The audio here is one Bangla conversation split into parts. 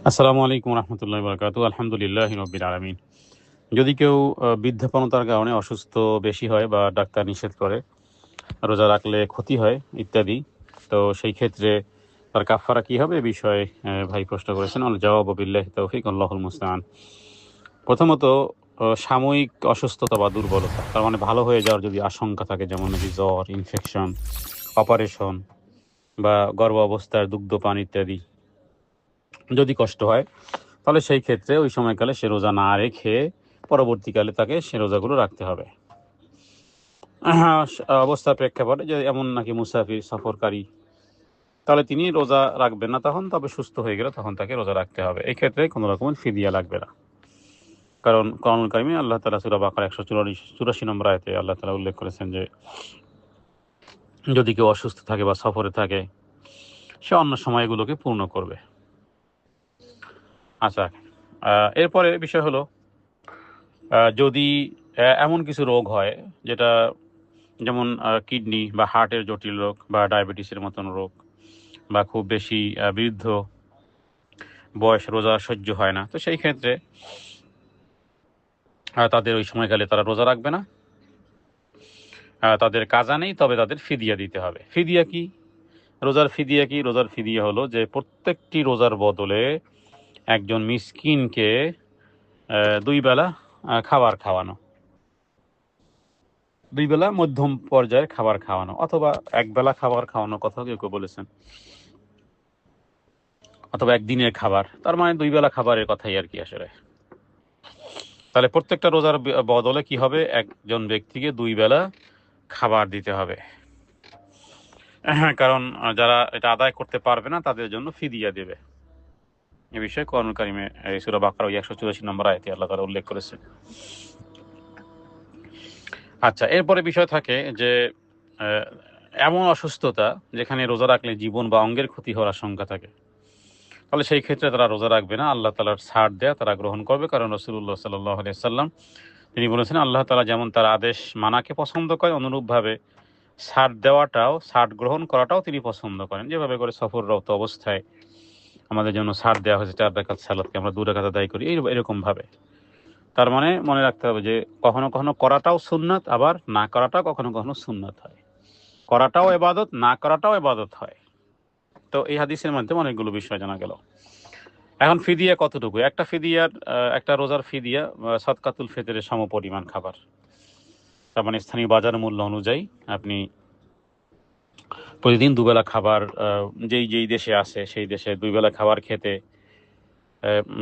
আসসালামু আলাইকুম রহমতুল্লাহ বরকাতু। আলহামদুলিল্লাহ রব্বিল আলমিন। যদি কেউ বৃদ্ধাপনতার কারণে অসুস্থ বেশি হয় বা ডাক্তার নিষেধ করে রোজা রাখলে ক্ষতি হয় ইত্যাদি, তো সেই ক্ষেত্রে তার কাফফারা কী হবে এ বিষয়ে ভাই প্রশ্ন করেছেন। আল জওয়াবু বিল্লাহি তৌফিক, আল্লাহুল মুস্তাআন। প্রথমত, সাময়িক অসুস্থতা বা দুর্বলতা, তার মানে ভালো হয়ে যাওয়ার যদি আশঙ্কা থাকে, যেমন নাকি জ্বর, ইনফেকশন, অপারেশন বা গর্ভ অবস্থার দুগ্ধপান ইত্যাদি যদি কষ্ট হয়, তাহলে সেই ক্ষেত্রে ওই সময়কালে সে রোজা না রেখে পরবর্তীকালে তাকে সে রোজাগুলো রাখতে হবে। অবস্থার প্রেক্ষাপটে যে এমন নাকি মুসাফির, সফরকারী, তাহলে তিনি রোজা রাখবেন না তখন, তবে সুস্থ হয়ে গেলে তখন তাকে রোজা রাখতে হবে। এই ক্ষেত্রে কোনো রকমের ফিদিয়া লাগবে না, কারণ কোরআনুল কারিমে আল্লাহ তাআলা সূরা বাকারা 184 নম্বর আয়াতে আল্লাহ তাআলা উল্লেখ করেছেন যে যদি কেউ অসুস্থ থাকে বা সফরে থাকে, সে অন্য সময়গুলোকে পূর্ণ করবে। আচ্ছা, এরপরে বিষয় হলো, যদি এমন কিছু রোগ হয় যেটা, যেমন কিডনি বা হার্টের জটিল রোগ বা ডায়াবেটিসের মতন রোগ, বা খুব বেশি বৃদ্ধ বয়স, রোজা সহ্য হয় না, তো সেই ক্ষেত্রে তাদের ওই সময়কালে তারা রোজা রাখবে না। তাদের কাজা নেই, তবে তাদের ফিদিয়া দিতে হবে। ফিদিয়া কি? রোজার ফিদিয়া কি? রোজার ফিদিয়া হলো যে প্রত্যেকটি রোজার বদলে একজন মিসকিনকে 2 বেলা খাবার খাওয়ানো, 2 বেলা মধ্যম পর্যায়ের খাবার খাওয়ানো, অথবা 1 বেলা খাবার খাওয়ানোর কথা কেউ কেউ বলেছেন, অথবা একদিনের খাবার, তার মানে 2 বেলা খাবারের কথাই আর কি আসলে। তাহলে প্রত্যেকটা রোজার বদলে কি হবে? একজন ব্যক্তিকে 2 বেলা খাবার দিতে হবে। হ্যাঁ, কারণ যারা এটা আদায় করতে পারবে না তাদের জন্য ফিদিয়া দেবে। এ বিষয়ে কোরআনুল কারিমে এই সূরা বাকারা 184 নম্বর আয়াতে আল্লাহ তাআলা উল্লেখ করেছেন। আচ্ছা, এরপরে বিষয় থাকে যে আহ, এমন অসুস্থতা যেখানে রোজা রাখলে জীবন বা অঙ্গের ক্ষতি হওয়ার আশঙ্কা থাকে, তাহলে সেই ক্ষেত্রে তারা রোজা রাখবে না। আল্লাহ তাআলার ছাড় দেয়া তারা গ্রহণ করবে, কারণ রাসূলুল্লাহ সাল্লাল্লাহু আলাইহি সাল্লাম তিনি বলেছেন, আল্লাহ তাআলা যেমন তার আদেশ মানাকে পছন্দ করে, অনুরূপভাবে ছাড় দেওয়াটাও, ছাড় গ্রহণ করাটাও তিনি পছন্দ করেন। যেভাবে করে সফররত অবস্থায় আমাদের জন্য ছাড় দেওয়া হয়েছে 4 রাকাত সালাতকে আমরা 2 রাকাত আদায় করি, এরকম ভাবে। তার মানে মনে রাখতে হবে যে কখনো কখনো করাটাও সুন্নাত, আবার না করাটাও কখনো কখনো সুন্নাত হয়। করাটাও ইবাদত, না করাটাও ইবাদত হয়। তো এই হাদিসের মাধ্যমে অনেকগুলো বিষয় জানা গেল। এখন ফিদিয়া কতটুকু? একটা ফিদিয়ার, একটা রোজার ফিদিয়া সদকাতুল ফিতরের সমপরিমাণ খাবার। তার মানে স্থানীয় বাজার মূল্য অনুযায়ী আপনি প্রতিদিন দুবেলা খাবার, যেই যেই দেশে আছে সেই দেশে 2 বেলা খাবার খেতে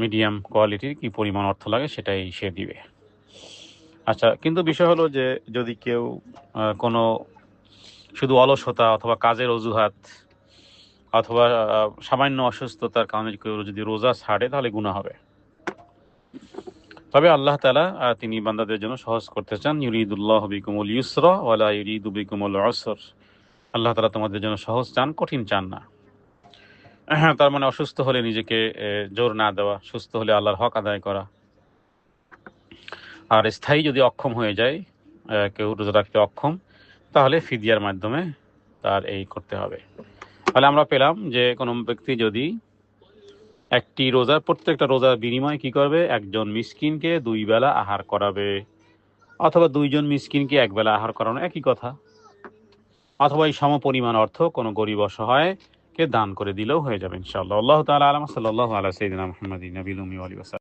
মিডিয়াম কোয়ালিটির কি পরিমাণ অর্থ লাগে সেটাই সে দিবে। আচ্ছা, কিন্তু বিষয় হলো যে যদি কেউ কোনো শুধু অলসতা অথবা কাজের অজুহাত অথবা সামান্য অসুস্থতার কারণে কেউ যদি রোজা ছাড়ে, তাহলে গুনাহ হবে। তবে আল্লাহ তাআলা তিনি বান্দাদের জন্য সহজ করতে চান। ইউরিদুল্লাহু বিকুমুল ইউসরা ওয়া লা ইউরিদু বিকুমুল উসর। আল্লাহ তাআলা তোমাদের জন্য সহজ চান, কঠিন চান না। তার মানে অসুস্থ হলে নিজেকে জোর না দেওয়া, সুস্থ হলে আল্লাহর হক আদায় করা। আর স্থায়ী যদি অক্ষম হয়ে যায়, কেউ রোজা রাখতে অক্ষম, তাহলে ফিদিয়ার মাধ্যমে তার এই করতে হবে। তাহলে আমরা পেলাম যে কোনো ব্যক্তি যদি একটি রোজার, প্রত্যেকটা রোজার বিনিময়ে কি করবে? একজন মিসকিনকে 2 বেলা আহার করাবে, অথবা 2 জন মিসকিনকে 1 বেলা আহার করানো, একই কথা। অথবা এই সমপরিমাণ অর্থ কোনো গরিব অসহায়কে দান করে দিলেও হয়ে যাবে ইনশাআল্লাহ। আল্লাহ তাআলা আ'লাম। সাল্লাল্লাহু আলা সাইয়্যিদিনা মুহাম্মাদিন নবিয়্যিল উম্মি ওয়া আলিহি ওয়া সাল্লাম।